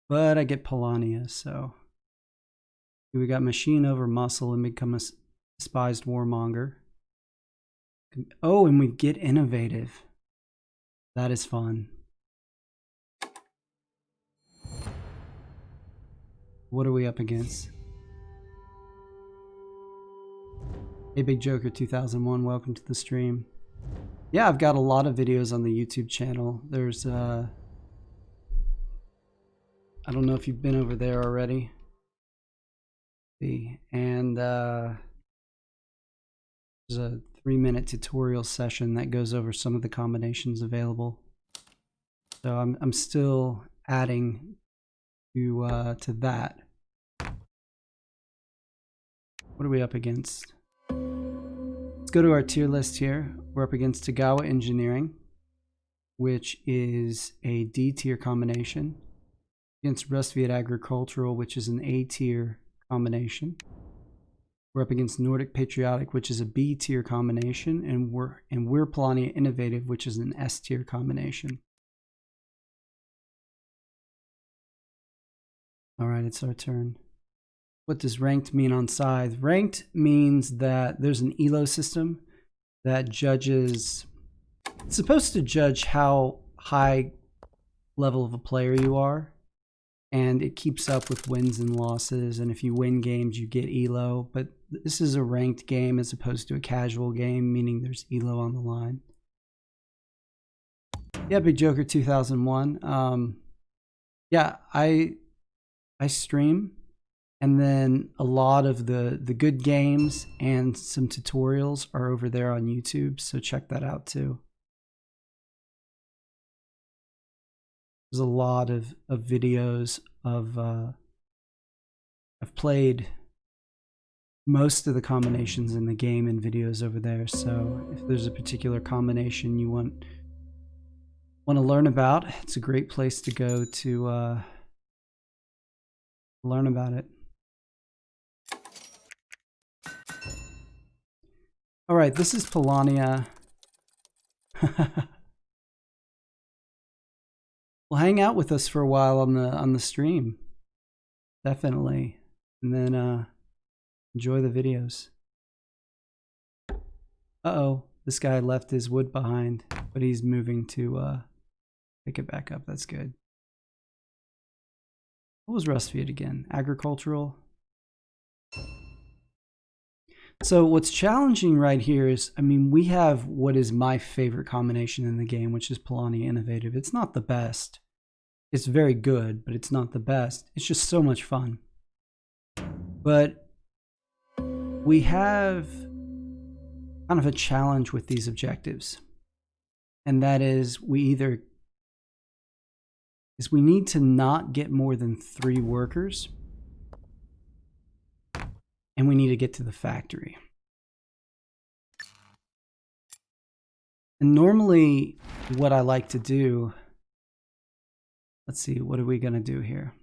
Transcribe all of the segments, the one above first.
But I get Polania, so we got machine over muscle and become a despised warmonger. Oh, and we get innovative. That is fun. What are we up against? Hey, Big Joker 2001, welcome to the stream. Yeah, I've got a lot of videos on the YouTube channel. There's, I don't know if you've been over there already. And there's a 3-minute tutorial session that goes over some of the combinations available. So I'm still adding to that. What are we up against? Let's go to our tier list here. We're up against Tagawa Engineering, which is a D tier combination, against Rustviet Agricultural, which is an A tier combination. We're up against Nordic Patriotic, which is a B tier combination, and we're Polania Innovative, which is an S tier combination. All right, it's our turn. What does ranked mean on Scythe? Ranked means that there's an elo system that judges. It's supposed to judge how high level of a player you are, and it keeps up with wins and losses, and if you win games you get elo, but this is a ranked game as opposed to a casual game, meaning there's elo on the line. Yeah, Big Joker 2001. Yeah, I stream, and then a lot of the good games and some tutorials are over there on YouTube, so check that out too. There's a lot of videos of I've played most of the combinations in the game and videos over there, so if there's a particular combination you want to learn about, it's a great place to go to learn about it. All right, this is Polania. Well, hang out with us for a while on the stream, definitely, and then enjoy the videos. Uh-oh, this guy left his wood behind, but he's moving to pick it back up. That's good. What was Rustviet again? Agricultural. So what's challenging right here is, I mean, we have what is my favorite combination in the game, which is Polania Innovative. It's not the best. It's very good, but it's not the best. It's just so much fun. But we have kind of a challenge with these objectives. And that is we need to not get more than 3 workers, and we need to get to the factory. And normally what I like to do, let's see, what are we going to do here?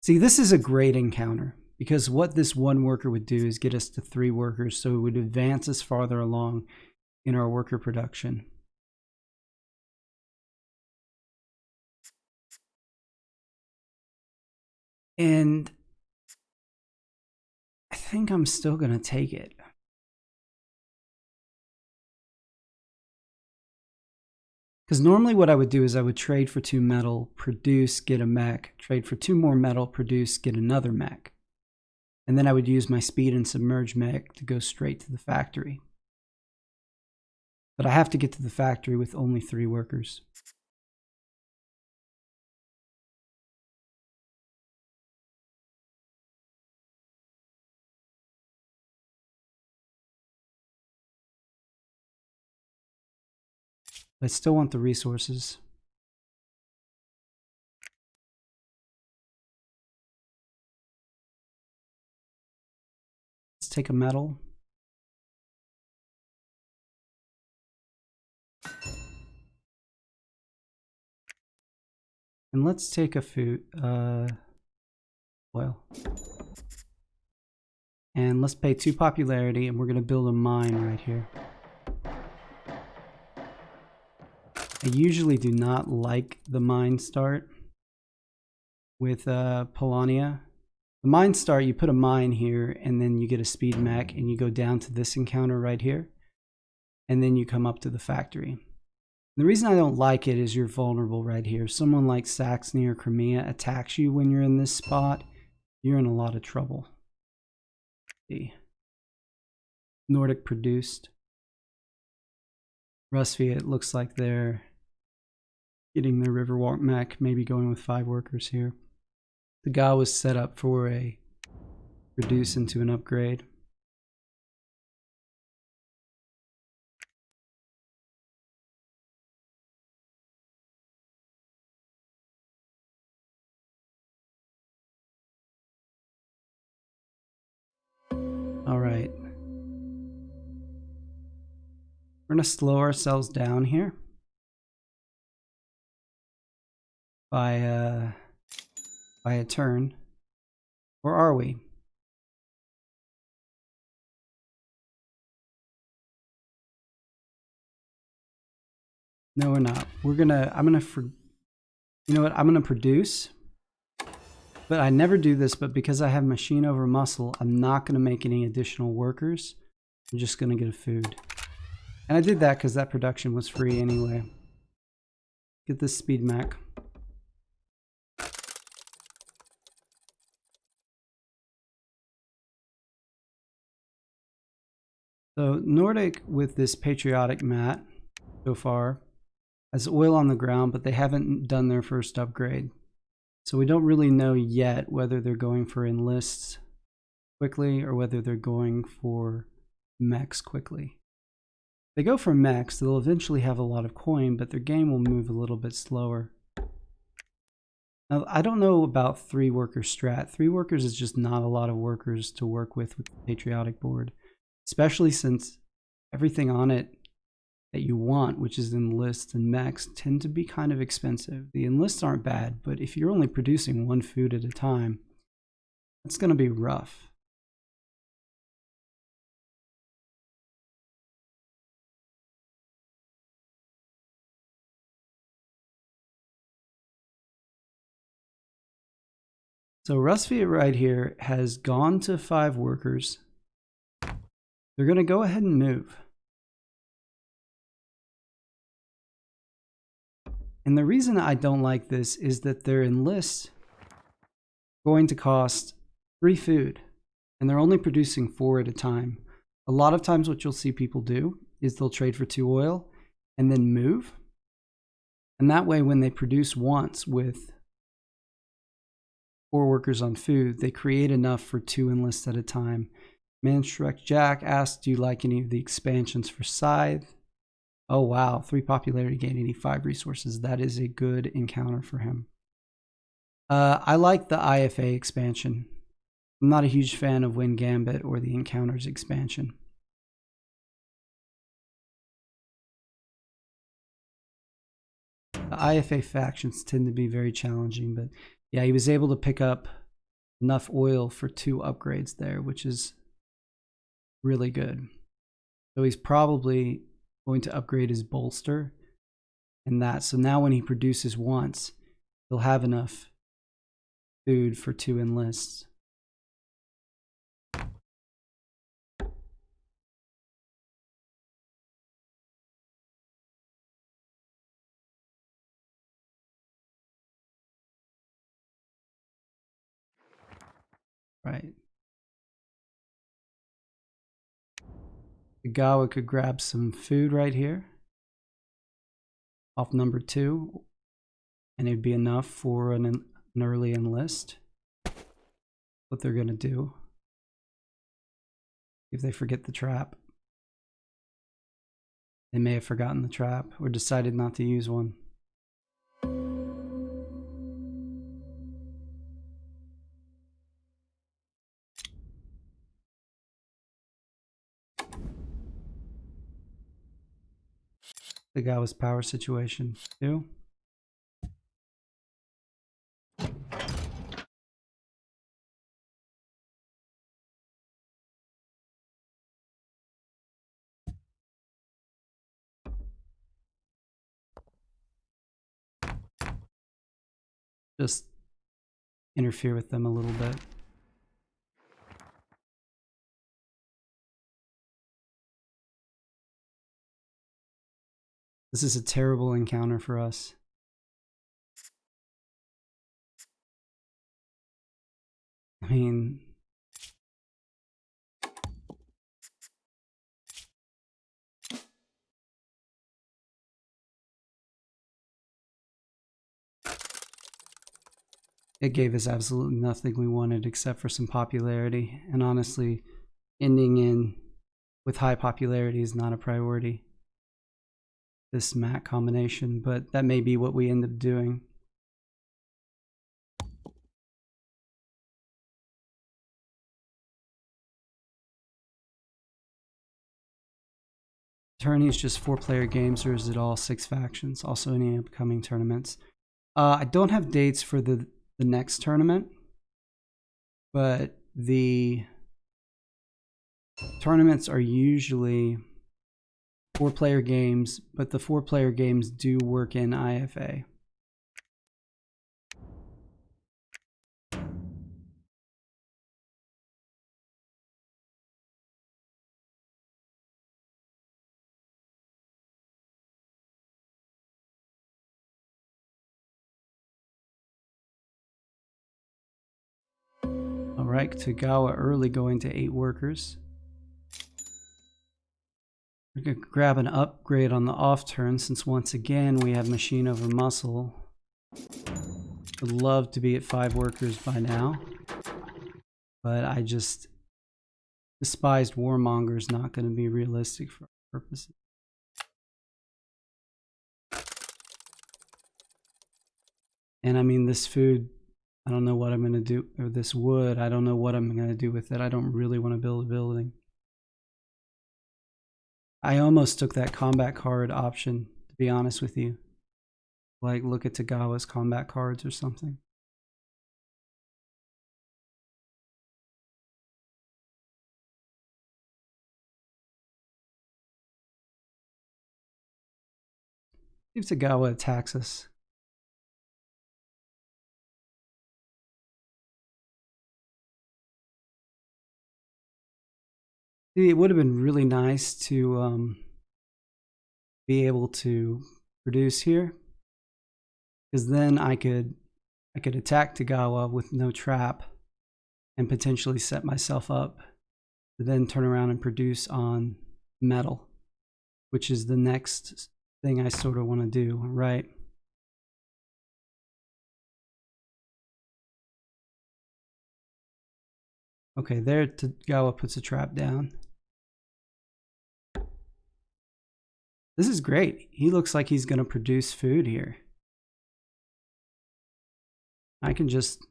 See, this is a great encounter, because what this 1 worker would do is get us to 3 workers, so it would advance us farther along in our worker production. And I think I'm still going to take it. Because normally what I would do is I would trade for 2 metal, produce, get a mech, trade for 2 more metal, produce, get another mech. And then I would use my speed and submerge mech to go straight to the factory. But I have to get to the factory with only 3 workers. I still want the resources. Let's take a metal. And let's take a food, oil. And let's pay 2 popularity, and we're going to build a mine right here. I usually do not like the mine start with Polania. The mine start, you put a mine here, and then you get a speed mech, and you go down to this encounter right here, and then you come up to the factory. The reason I don't like it is you're vulnerable right here. If someone like Saxony or Crimea attacks you when you're in this spot, you're in a lot of trouble. See. Nordic produced. Rusvia, it looks like they're getting their Riverwalk mech, maybe going with 5 workers here. The guy was set up for a reduce into an upgrade. All right. We're going to slow ourselves down here by a turn. Or are we? No, we're not. You know what? I'm gonna produce, but I never do this, but because I have machine over muscle, I'm not gonna make any additional workers. I'm just gonna get a food. And I did that because that production was free anyway. Get this speed mech. So Nordic with this patriotic mat so far has oil on the ground, but they haven't done their first upgrade. So we don't really know yet whether they're going for enlists quickly or whether they're going for mechs quickly. If they go for mechs, they'll eventually have a lot of coin, but their game will move a little bit slower. Now, I don't know about 3 worker strat. 3 workers is just not a lot of workers to work with the patriotic board, especially since everything on it that you want, which is enlists and mechs, tend to be kind of expensive. The enlists aren't bad, but if you're only producing 1 food at a time, that's going to be rough. So Rusvia right here has gone to 5 workers. They're going to go ahead and move. And the reason I don't like this is that their enlists going to cost 3 food, and they're only producing 4 at a time. A lot of times what you'll see people do is they'll trade for 2 oil and then move. And that way when they produce once with 4 workers on food, they create enough for 2 enlists at a time. Manstruck Jack asked, do you like any of the expansions for Scythe? Oh wow, 3 popularity gain, 85 resources. That is a good encounter for him. I like the IFA expansion. I'm not a huge fan of Wind Gambit or the Encounters expansion. The IFA factions tend to be very challenging, but yeah, he was able to pick up enough oil for 2 upgrades there, which is really good. So he's probably going to upgrade his bolster and that. So now when he produces once, he'll have enough food for 2 enlists. Right. The Gawa could grab some food right here off number 2, and it'd be enough for an early enlist. What they're going to do if they forget the trap. They may have forgotten the trap or decided not to use one. The Gawa's power situation too. just interfere with them a little bit. This is a terrible encounter for us. I mean, it gave us absolutely nothing we wanted except for some popularity. And honestly, ending in with high popularity is not a priority. This mat combination, but that may be what we end up doing. Tourneys just 4-player games, or is it all 6 factions? Also any upcoming tournaments? I don't have dates for the next tournament, but the tournaments are usually 4-player games, but the 4-player games do work in IFA. All right, Tagawa early going to 8 workers. We're going to grab an upgrade on the off turn since once again we have machine over muscle. Would love to be at 5 workers by now, but I just despised Warmonger is not going to be realistic for our purposes. And I mean, this food, I don't know what I'm going to do, or this wood, I don't know what I'm going to do with it. I don't really want to build a building. I almost took that combat card option, to be honest with you. Like, look at Tagawa's combat cards or something. See if Tagawa attacks us. See, it would have been really nice to be able to produce here, because then I could attack Tagawa with no trap and potentially set myself up to then turn around and produce on metal, which is the next thing I sort of want to do, right? Okay, there Tagawa puts a trap down. This is great. He looks like he's going to produce food here. I can just,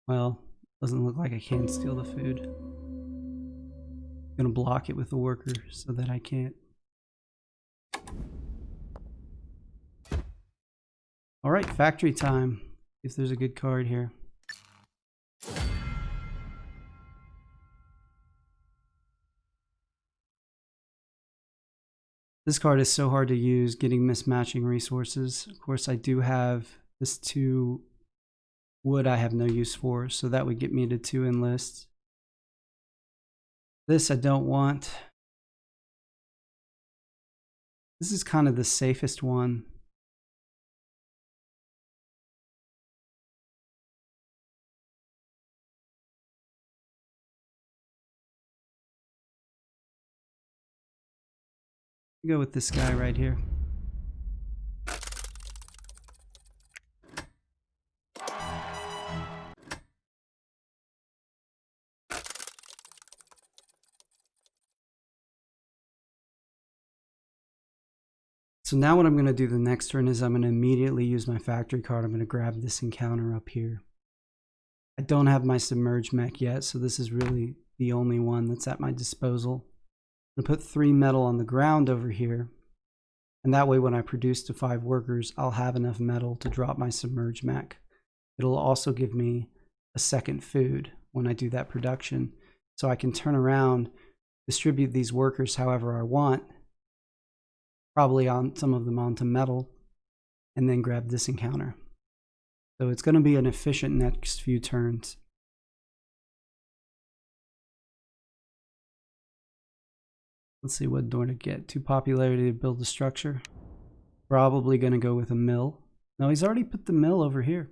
well, doesn't look like I can steal the food. I'm going to block it with the worker so that I can't. All right, factory time. If there's a good card here. This card is so hard to use, getting mismatching resources. Of course, I do have this 2 wood I have no use for, so that would get me to 2 enlists. This I don't want. This is kind of the safest one. Go with this guy right here. So now what I'm going to do the next turn is I'm going to immediately use my factory card. I'm going to grab this encounter up here. I don't have my submerged mech yet, so this is really the only one that's at my disposal. I'm going to put 3 metal on the ground over here, and that way when I produce to 5 workers, I'll have enough metal to drop my submerged mech. It'll also give me a second food when I do that production, so I can turn around, distribute these workers however I want, probably on some of them onto metal, and then grab this encounter. So it's going to be an efficient next few turns. Let's see what door to get. 2 popularity to build a structure. Probably going to go with a mill. No, he's already put the mill over here.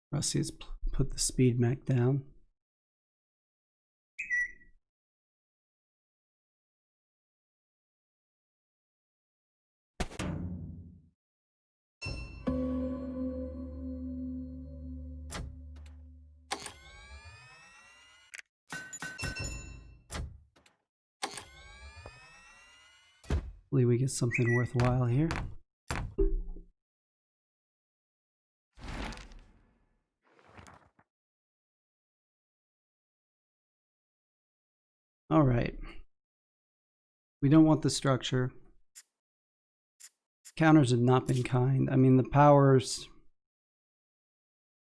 Rusty has put the speed mech down. Hopefully we get something worthwhile here. All right. We don't want the structure. Counters have not been kind. I mean, the power's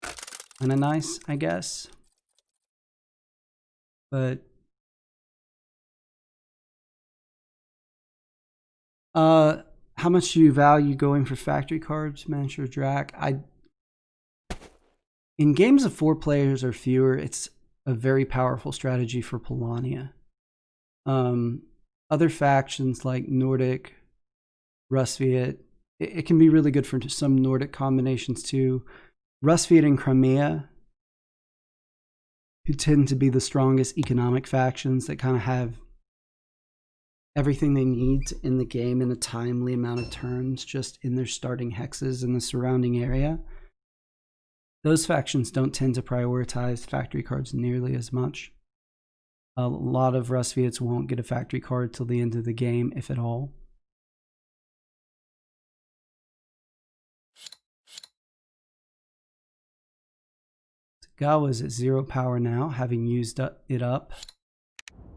kind of nice, I guess. But how much do you value going for factory cards, Manager Drac? In games of 4 players or fewer, it's a very powerful strategy for Polania. Other factions like Nordic, Rusviet, it can be really good for some Nordic combinations too. Rusviet and Crimea, who tend to be the strongest economic factions that kind of have everything they need in the game in a timely amount of turns just in their starting hexes in the surrounding area. Those factions don't tend to prioritize factory cards nearly as much. A lot of Rusviets won't get a factory card till the end of the game, if at all. Gawa's at 0 power now, having used it up.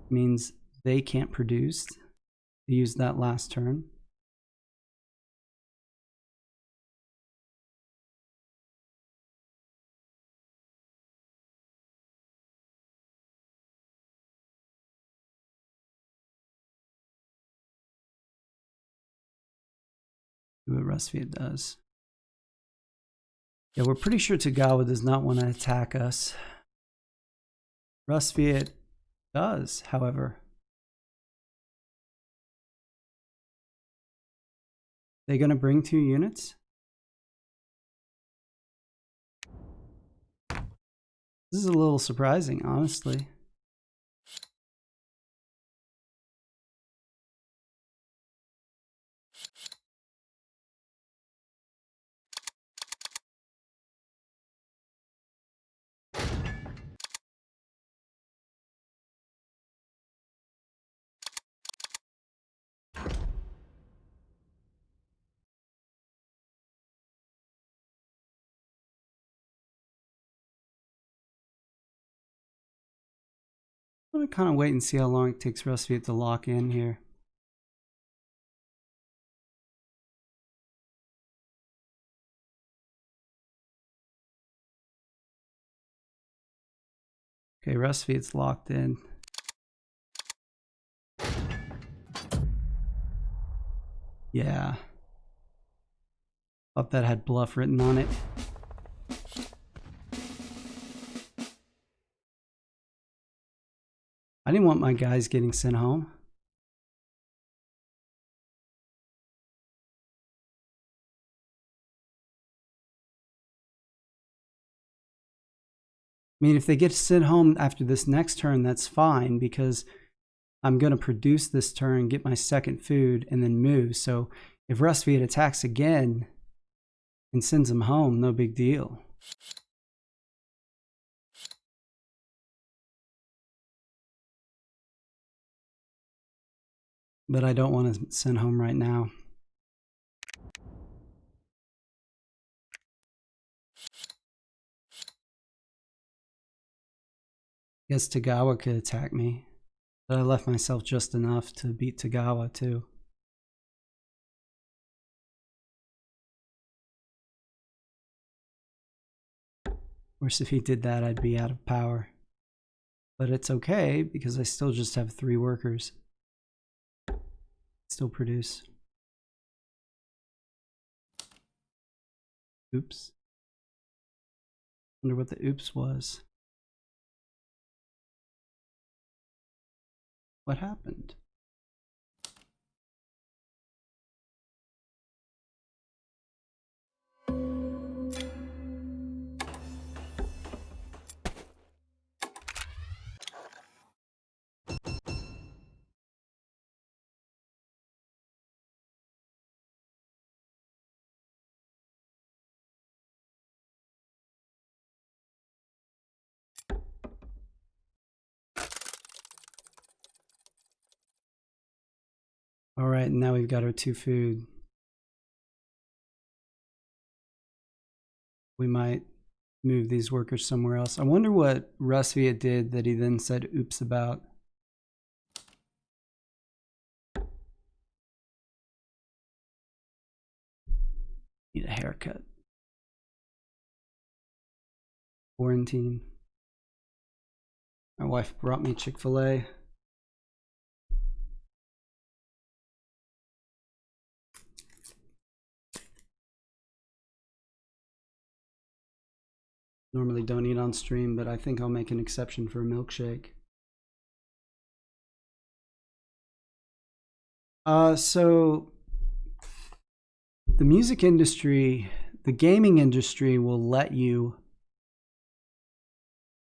Means they can't produce. They used that last turn. See what Rusviet does. Yeah, we're pretty sure Tagawa does not want to attack us. Rusviet does, however. They gonna bring 2 units? This is a little surprising, honestly. I'm gonna kind of wait and see how long it takes Rusviet to lock in here. Okay, Rusviet's locked in. Yeah. Thought that had bluff written on it. I didn't want my guys getting sent home. I mean, if they get sent home after this next turn, that's fine because I'm going to produce this turn, get my second food, and then move. So if Rusviet attacks again and sends them home, no big deal. but I don't want to send home right now. I guess Tagawa could attack me, but I left myself just enough to beat Tagawa too. Of course, if he did that, I'd be out of power. But it's okay because I still just have 3 workers. Still produce. Oops. Wonder what the oops was. What happened? All right, now we've got our 2 food. We might move these workers somewhere else. I wonder what Rusvia did that he then said oops about. Need a haircut. Quarantine. My wife brought me Chick-fil-A. Normally don't eat on stream, but I think I'll make an exception for a milkshake. So the music industry, the gaming industry will let you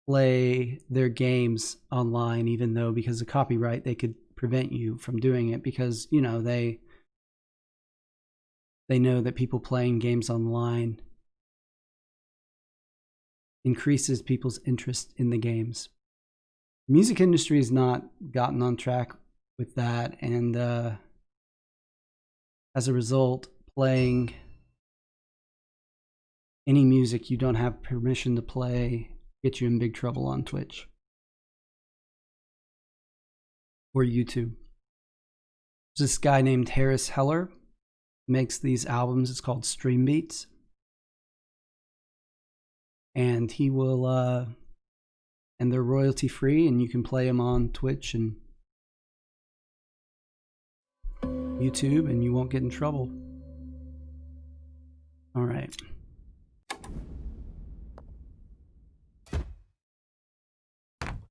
play their games online, even though because of copyright, they could prevent you from doing it because, you know, they know that people playing games online increases people's interest in the games. The music industry has not gotten on track with that, and as a result, playing any music you don't have permission to play gets you in big trouble on Twitch or YouTube. There's this guy named Harris Heller, makes these albums. It's called Stream Beats. And he will, and they're royalty free, and you can play them on Twitch and YouTube, and you won't get in trouble. All right.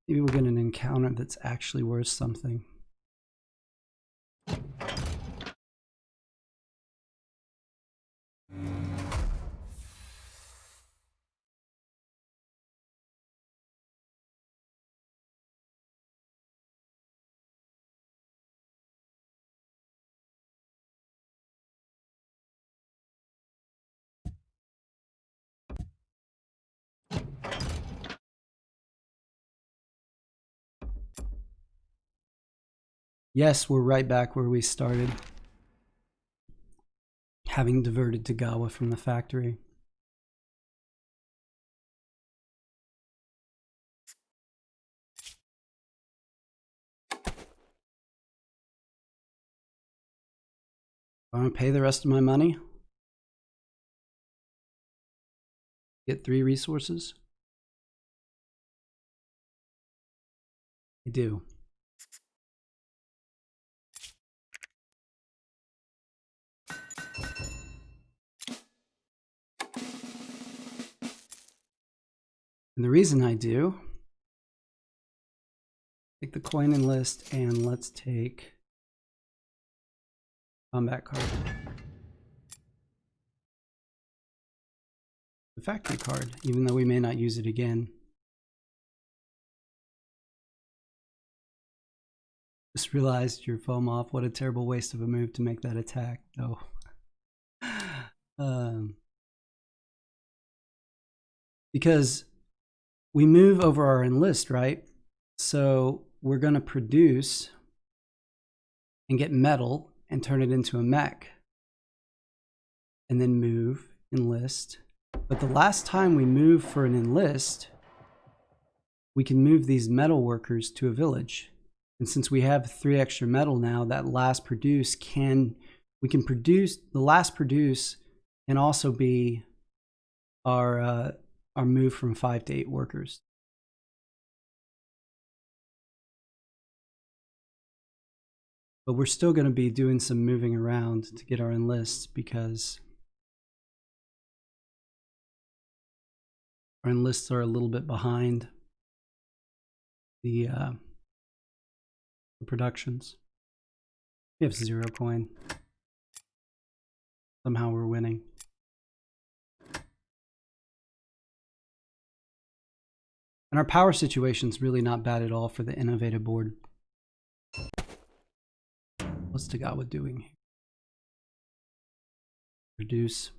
Maybe we'll get an encounter that's actually worth something. Yes, we're right back where we started, having diverted Tagawa from the factory. I want to pay the rest of my money. Get 3 resources. I do. And the reason I do, take the coin and list, and let's take combat card. The factory card, even though we may not use it again. Just realized your foam off. What a terrible waste of a move to make that attack, though. Because we move over our enlist, right? So we're going to produce and get metal and turn it into a mech. And then move, enlist. But the last time we move for an enlist, we can move these metal workers to a village. And since we have 3 extra metal now, that last produce we can produce, the last produce can also be our move from 5 to 8 workers. But we're still going to be doing some moving around to get our enlists because our enlists are a little bit behind the productions. We have 0 coin. Somehow we're winning. And our power situation's really not bad at all for the innovative board. What's Tagawa doing here? Reduce.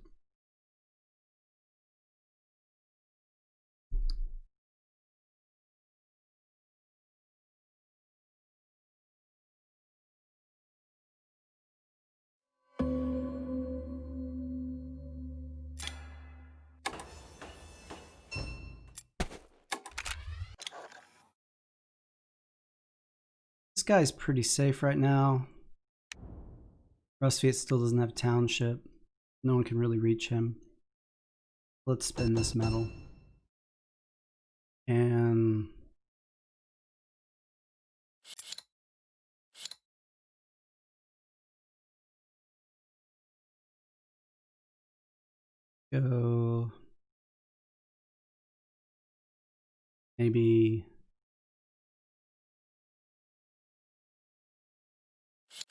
This guy's pretty safe right now. Rustfiat still doesn't have a township. No one can really reach him. Let's spin this metal. And go maybe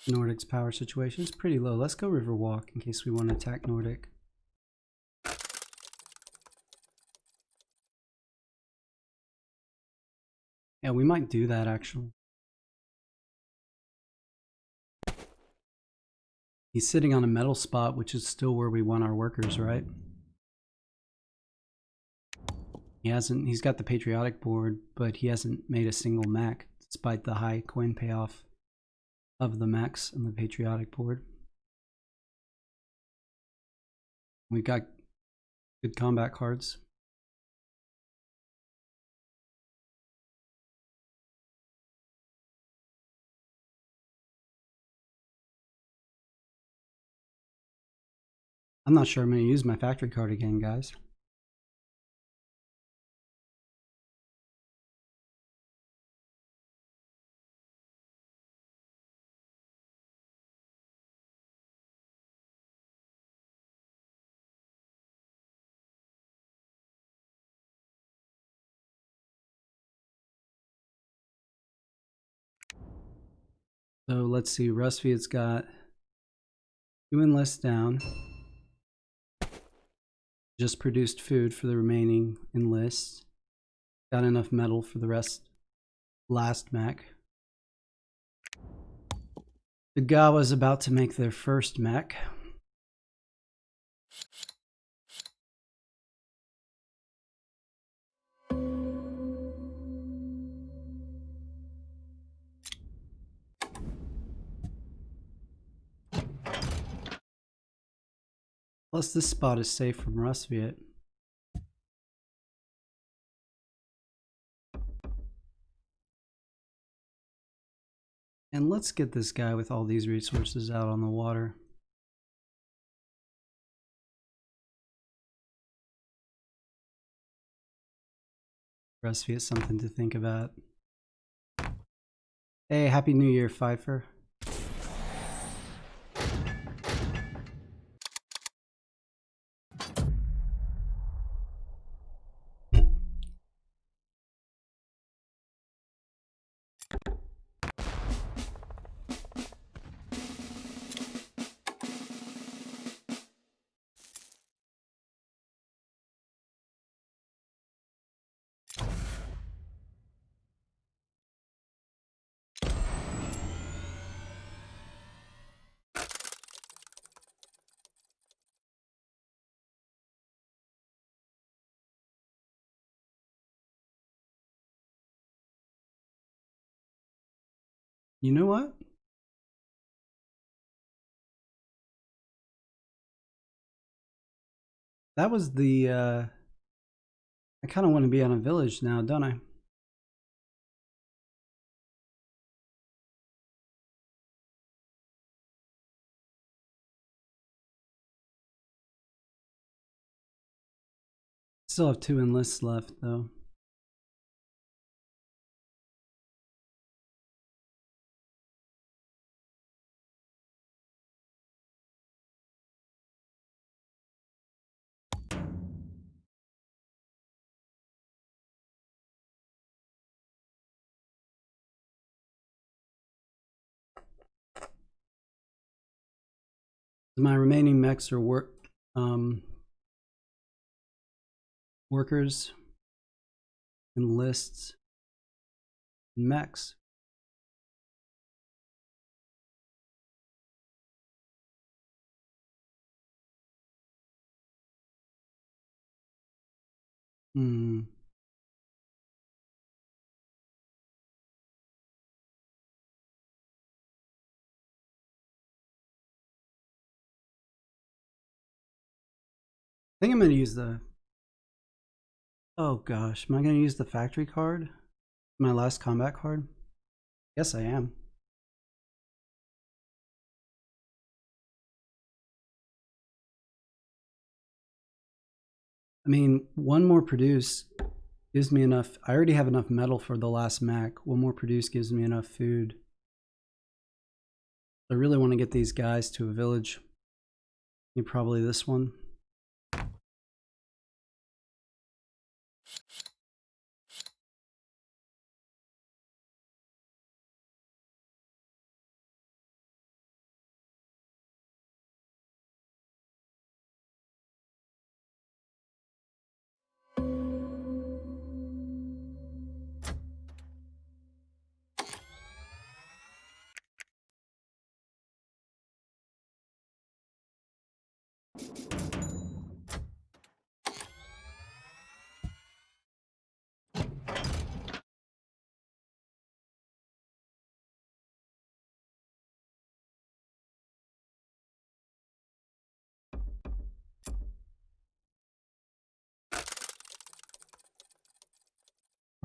Nordic's power situation is pretty low. Let's go Riverwalk in case we want to attack Nordic. Yeah, we might do that actually. He's sitting on a metal spot, which is still where we want our workers, right? He's got the patriotic board, but he hasn't made a single mech despite the high coin payoff of the mechs on the patriotic board. We've got good combat cards. I'm not sure I'm going to use my factory card again, guys. So let's see, Rustfiat's got 2 enlists down. Just produced food for the remaining enlists. Got enough metal for the last mech. The Gawa's about to make their first mech. Plus this spot is safe from Rustfiat. And let's get this guy with all these resources out on the water. Rustfiat, something to think about. Hey, Happy New Year, Pfeiffer. You know what? That was the, I kind of want to be on a village now, don't I? Still have 2 enlists left, though. My remaining mechs are workers, enlists, and mechs. Hmm. I think I'm going to use the... Oh gosh, am I going to use the factory card? My last combat card? Yes, I am. I mean, 1 more produce gives me enough. I already have enough metal for the last mech. 1 more produce gives me enough food. I really want to get these guys to a village. Maybe probably this one.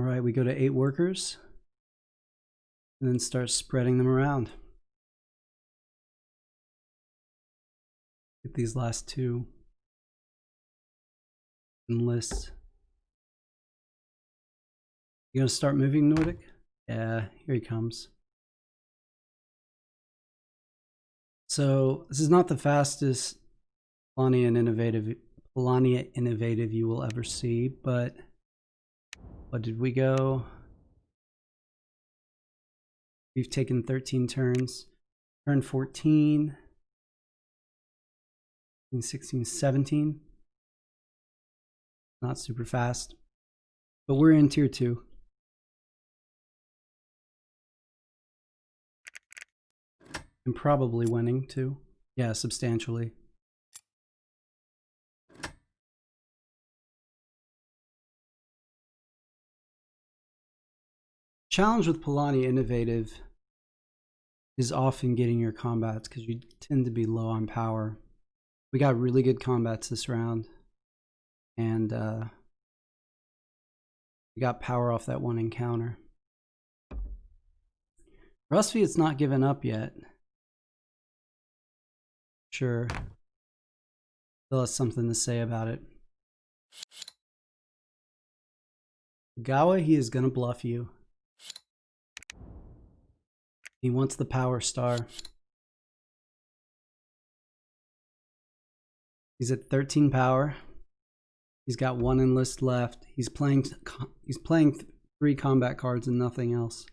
All right, we go to 8 workers and then start spreading them around. Get these last 2 enlists. You gonna start moving, Nordic? Yeah, here he comes. So this is not the fastest Polania innovative you will ever see, but what did we go? We've taken 13 turns. Turn 14, 16, 17. Not super fast, but we're in tier 2. And probably winning too. Yeah, substantially. Challenge with Polania Innovative is often getting your combats because you tend to be low on power. We got really good combats this round, and we got power off that 1 encounter. Rusty, it's not given up yet. Sure. Still has something to say about it. Gawa, he is gonna bluff you. He wants the power star. He's at 13 power. He's got 1 enlist left. He's playing 3 combat cards and nothing else.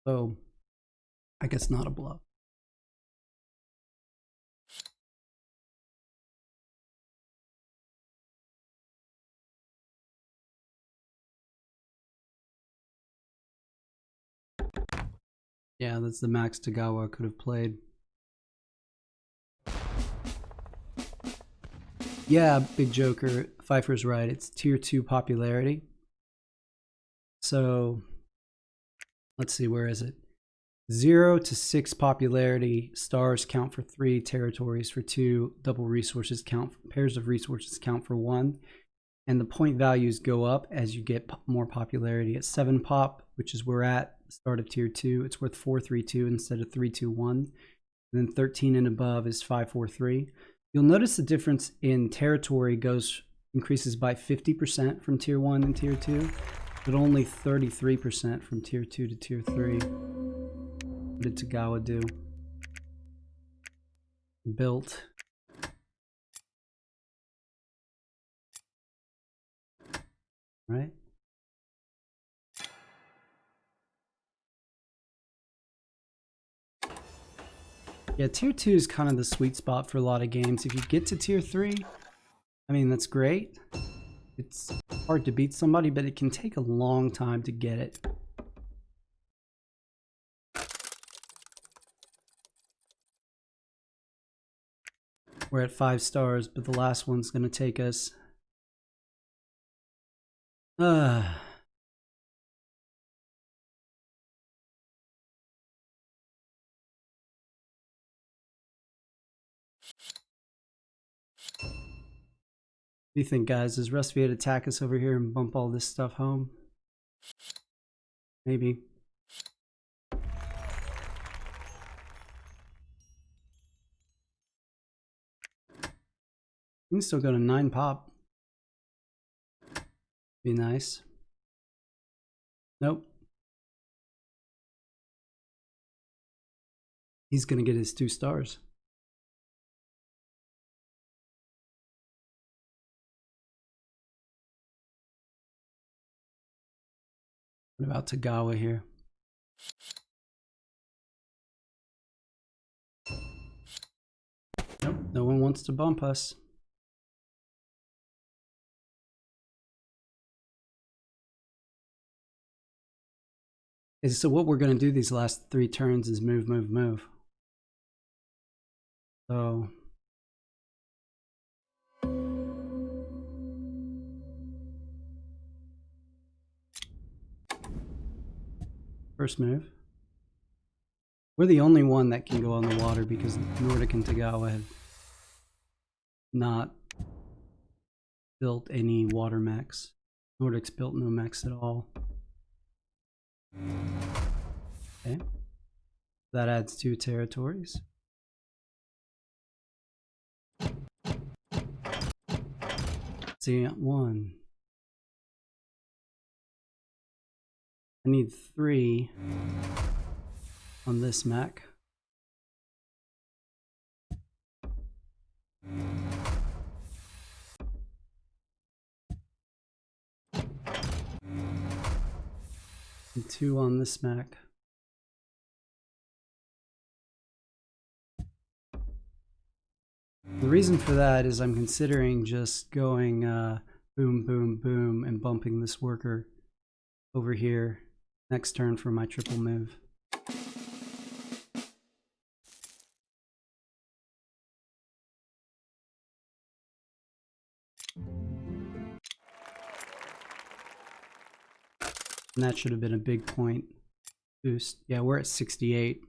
So I guess not a bluff. Yeah, that's the max Tagawa could have played. Yeah, Big Joker, Pfeiffer's right. It's tier 2 popularity. So let's see, where is it? 0 to 6 popularity, stars count for 3, territories for 2, double resources count, pairs of resources count for 1, and the point values go up as you get more popularity. At 7 pop, which is where we're at the start of tier 2, it's worth 432 instead of 321. And then 13 and above is 543. You'll notice the difference in territory increases by 50% from tier 1 and tier 2, but only 33% from tier 2 to tier 3. What did Tagawa do? Built. Right? Yeah, tier 2 is kind of the sweet spot for a lot of games. If you get to tier 3, I mean, that's great. It's hard to beat somebody, but it can take a long time to get it. We're at 5 stars, but the last one's going to take us... What do you think, guys? Does Rustviet attack us over here and bump all this stuff home? Maybe. You can still go to 9 pop. Be nice. Nope. He's gonna get his 2 stars. What about Tagawa here? Nope, no one wants to bump us. Okay, so what we're going to do these last 3 turns is move, move, move. So... First move. We're the only one that can go on the water because Nordic and Tagawa have not built any water mechs. Nordic's built no mechs at all. Okay. That adds 2 territories. See, 1. I need 3 on this mech. And 2 on this mech. The reason for that is I'm considering just going boom, boom, boom and bumping this worker over here next turn for my triple move. And that should have been a big point boost. Yeah, we're at 68.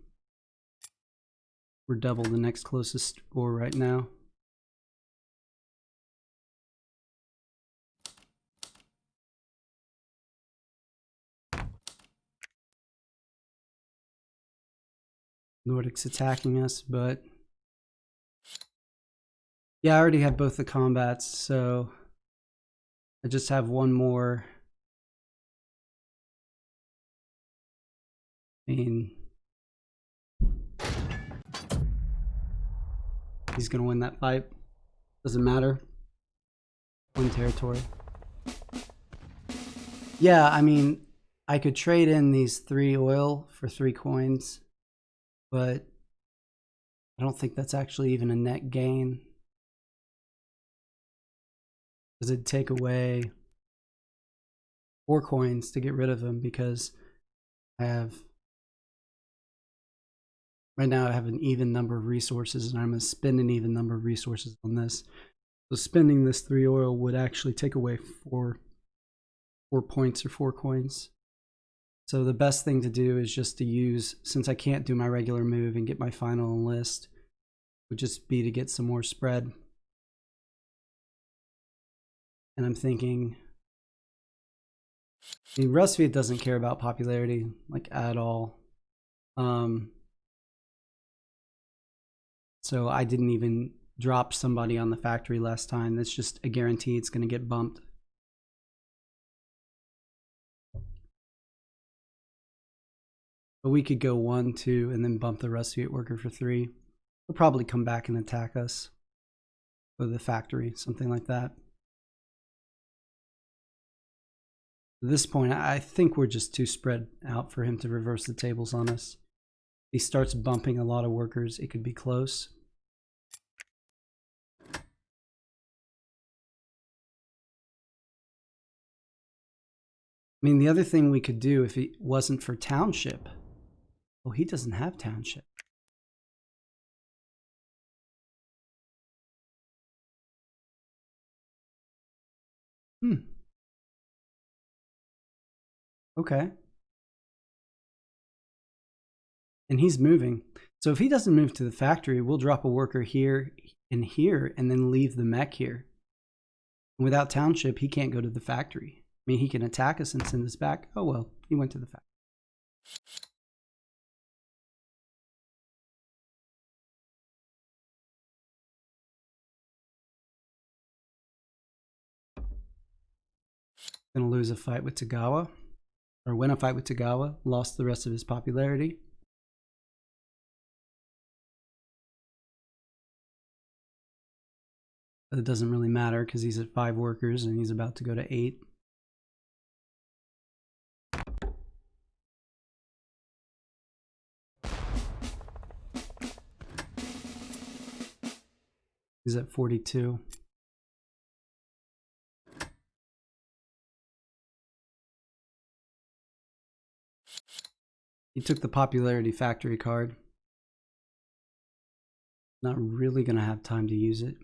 We're double the next closest score right now. Nordic's attacking us, but yeah, I already have both the combats, so I just have one more. I mean, he's gonna win that fight. Doesn't matter. 1 territory. Yeah, I mean, I could trade in these 3 oil for 3 coins, but I don't think that's actually even a net gain. Because it'd take away 4 coins to get rid of him, because I have... Right now I have an even number of resources, and I'm going to spend an even number of resources on this. So spending this 3 oil would actually take away 4 points or 4 coins. So the best thing to do is just to use, since I can't do my regular move and get my final enlist, would just be to get some more spread. And I'm thinking, I mean, Rusviet doesn't care about popularity, like, at all. So I didn't even drop somebody on the factory last time. That's just a guarantee it's going to get bumped. But we could go 1, 2, and then bump the Rusviet worker for 3. He'll probably come back and attack us. Or the factory, something like that. At this point, I think we're just too spread out for him to reverse the tables on us. If he starts bumping a lot of workers, it could be close. I mean, the other thing we could do if it wasn't for township. Well, he doesn't have township. Okay. And he's moving. So if he doesn't move to the factory, we'll drop a worker here and here and then leave the mech here. And without township, he can't go to the factory. I mean, he can attack us and send us back. Oh, well, he went to the factory. Gonna lose a fight with Tagawa. Or win a fight with Tagawa. Lost the rest of his popularity. But it doesn't really matter because he's at 5 workers and he's about to go to 8. He's at 42. He took the popularity factory card. Not really going to have time to use it.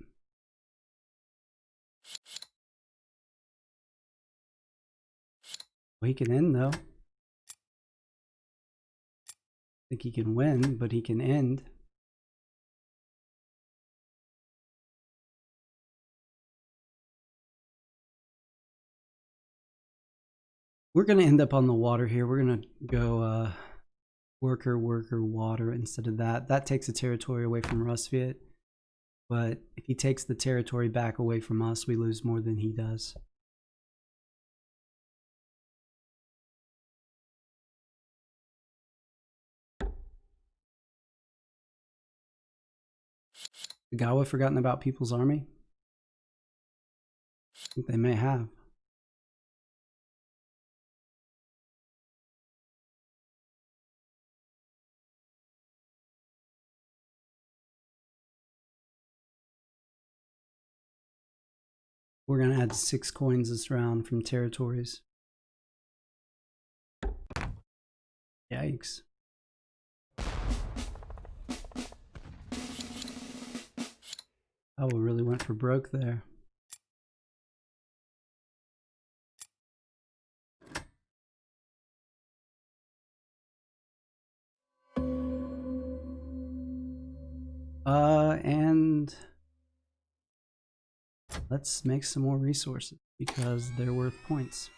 Well, he can end though. I think he can win, but he can end. We're going to end up on the water here. We're going to go worker, worker, water instead of that. That takes the territory away from Rusviet. But if he takes the territory back away from us, we lose more than he does. The Gawa forgotten about People's Army? I think they may have. We're going to add 6 coins this round from territories. Yikes. Oh, we really went for broke there. And let's make some more resources because they're worth points.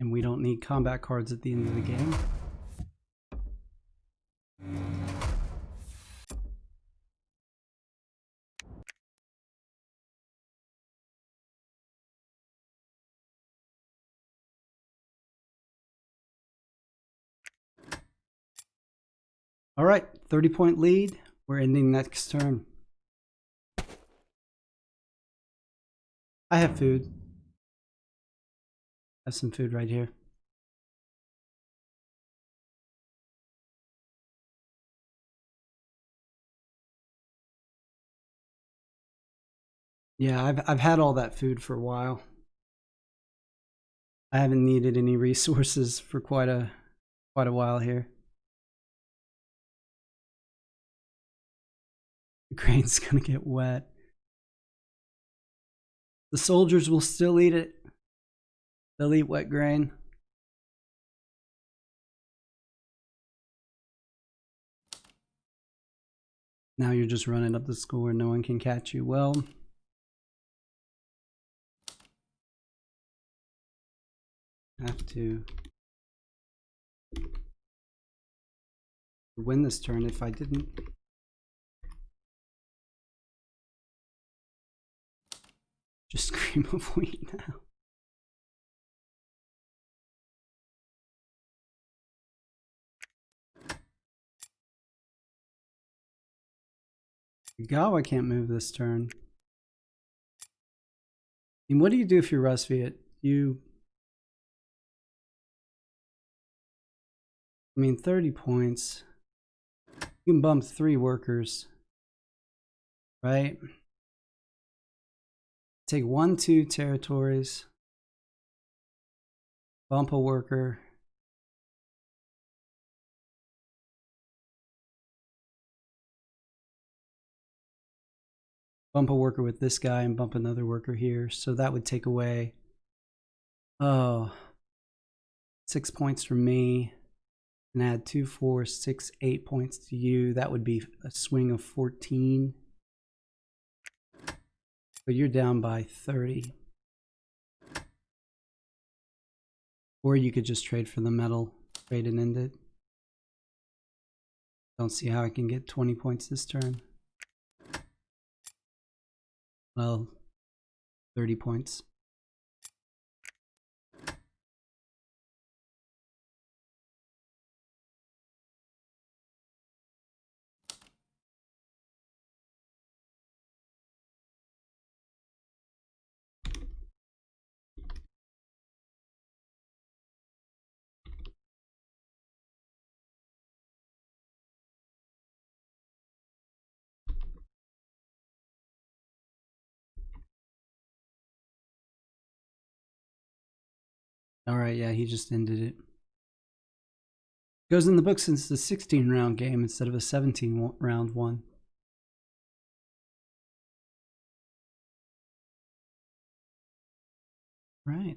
And we don't need combat cards at the end of the game. All right, 30-point lead. We're ending next turn. I have food. I have some food right here. Yeah, I've had all that food for a while. I haven't needed any resources for quite a while here. The grain's gonna get wet. The soldiers will still eat it. They'll eat wet grain. Now you're just running up the score. No one can catch you. Well, have to win this turn if I didn't. Just cream of wheat now. Gawa can't move this turn. I mean, what do you do if you're Rusviet? I mean, 30 points. You can bump 3 workers, right? Take 1, 2 territories. Bump a worker. Bump a worker with this guy and bump another worker here. So that would take away, 6 points from me. And add 2, 4, 6, 8 points to you. That would be a swing of 14. But you're down by 30. Or you could just trade for the metal, trade and end it. Don't see how I can get 20 points this turn. Well, 30 points. All right, yeah, he just ended it. Goes in the book since the 16-round game instead of a 17-round one. Right.